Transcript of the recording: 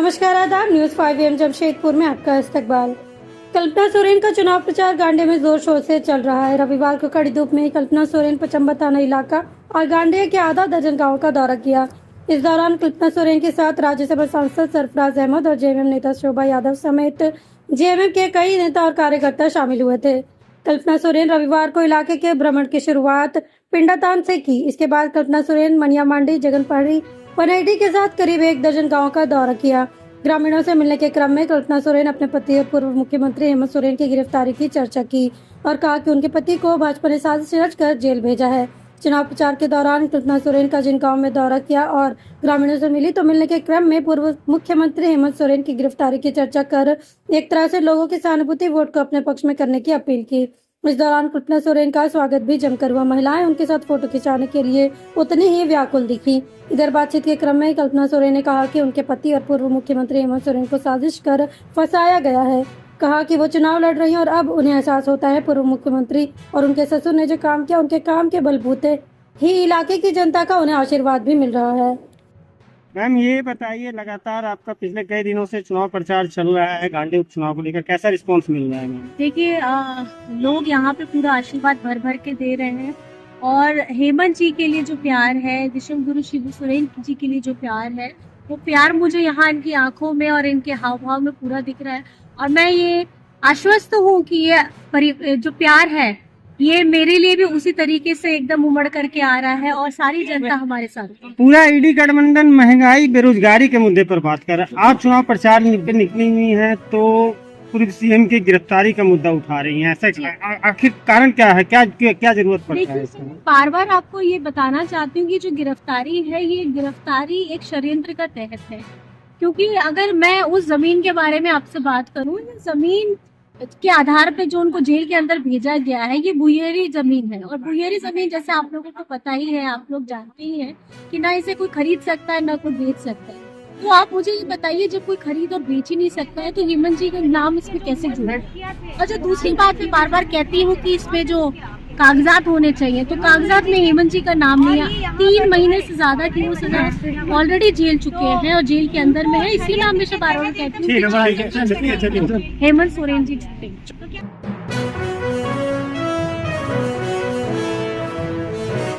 नमस्कार, आदाब। News 5 AM Jamshedpur में आपका इस्तकबाल। कल्पना सोरेन का चुनाव प्रचार गांडे में जोर शोर से चल रहा है। रविवार को कड़ी धूप में कल्पना सोरेन पचम्बा थाना इलाका और गांडे के आधा दर्जन गाँव का दौरा किया। इस दौरान कल्पना सोरेन के साथ राज्यसभा सांसद सरफराज अहमद और जेएमएम नेता शोभा यादव समेत जेएमएम के कई नेता और कार्यकर्ता शामिल हुए थे। कल्पना सोरेन रविवार को इलाके के भ्रमण की शुरुआत पिंडातान से की। इसके बाद कल्पना सोरेन मनिया मांडी, जगनपहाड़ी, पनेडी के साथ करीब 1 दर्जन गाँव का दौरा किया। ग्रामीणों से मिलने के क्रम में कल्पना सोरेन अपने पति और पूर्व मुख्यमंत्री हेमंत सोरेन की गिरफ्तारी की चर्चा की और कहा कि उनके पति को भाजपा ने साजिश रचकर जेल भेजा है। चुनाव प्रचार के दौरान कल्पना सोरेन का जिन गाँव में दौरा किया और ग्रामीणों से मिली तो मिलने के क्रम में पूर्व मुख्यमंत्री हेमंत सोरेन की गिरफ्तारी की चर्चा कर एक तरह से लोगों की सहानुभूति वोट को अपने पक्ष में करने की अपील की। इस दौरान कल्पना सोरेन का स्वागत भी जमकर हुआ। महिलाएं उनके साथ फोटो खिंचाने के लिए उतनी ही व्याकुल दिखी। इधर बातचीत के क्रम में कल्पना सोरेन ने कहा कि उनके पति और पूर्व मुख्यमंत्री हेमंत सोरेन को साजिश कर फंसाया गया है। कहा कि वो चुनाव लड़ रही हैं और अब उन्हें एहसास होता है पूर्व मुख्यमंत्री और उनके ससुर ने जो काम किया, उनके काम के बलबूते ही इलाके की जनता का उन्हें आशीर्वाद भी मिल रहा है। मैम, ये बताइए, लगातार आपका पिछले कई दिनों से चुनाव प्रचार चल रहा है, गांधी उपचुनाव को लेकर कैसा रिस्पांस मिल रहा है मैम? देखिए, लोग यहाँ पे पूरा आशीर्वाद भर भर के दे रहे हैं और हेमंत जी के लिए जो प्यार है, विश्वगुरु शिबू सोरेन जी के लिए जो प्यार है, वो प्यार मुझे यहाँ इनकी आंखों में और इनके हाव भाव में पूरा दिख रहा है। और मैं ये आश्वस्त हूँ कि ये जो प्यार है ये मेरे लिए भी उसी तरीके से एकदम उमड़ करके आ रहा है और सारी जनता हमारे साथ है। पूरा ईडी गठबंधन महंगाई, बेरोजगारी के मुद्दे पर बात कर रहा है। आप चुनाव प्रचार पे निकली हुई हैं तो पूर्व सीएम की गिरफ्तारी का मुद्दा उठा रही हैं, ऐसा आखिर कारण क्या है? क्या जरूरत पड़ता है इसमें? बार बार आपको ये बताना चाहती हूँ कि जो गिरफ्तारी है, ये गिरफ्तारी एक षड्यंत्र का तहत है। क्योंकि अगर मैं उस जमीन के बारे में आपसे बात करूँ, जमीन के आधार पे जो उनको जेल के अंदर भेजा गया है, ये भुइयरी जमीन है। और भुइयरी जमीन जैसे आप लोगों को पता ही है, आप लोग जानते ही हैं कि ना इसे कोई खरीद सकता है ना कोई बेच सकता है। तो आप मुझे ये बताइए, जब कोई खरीद और बेच ही नहीं सकता है तो हेमंत जी का नाम इसमें कैसे जुड़ा? और जो दूसरी बात मैं बार बार कहती हूँ कि इसमें जो कागजात होने चाहिए, तो कागजात में हेमंत जी का नाम नहीं है। 3 महीने से ज्यादा की वो सजा ऑलरेडी जेल चुके हैं और जेल के अंदर में है। इसीलिए हमेशा बार बार कहती हूँ हेमंत सोरेन जी छूटे।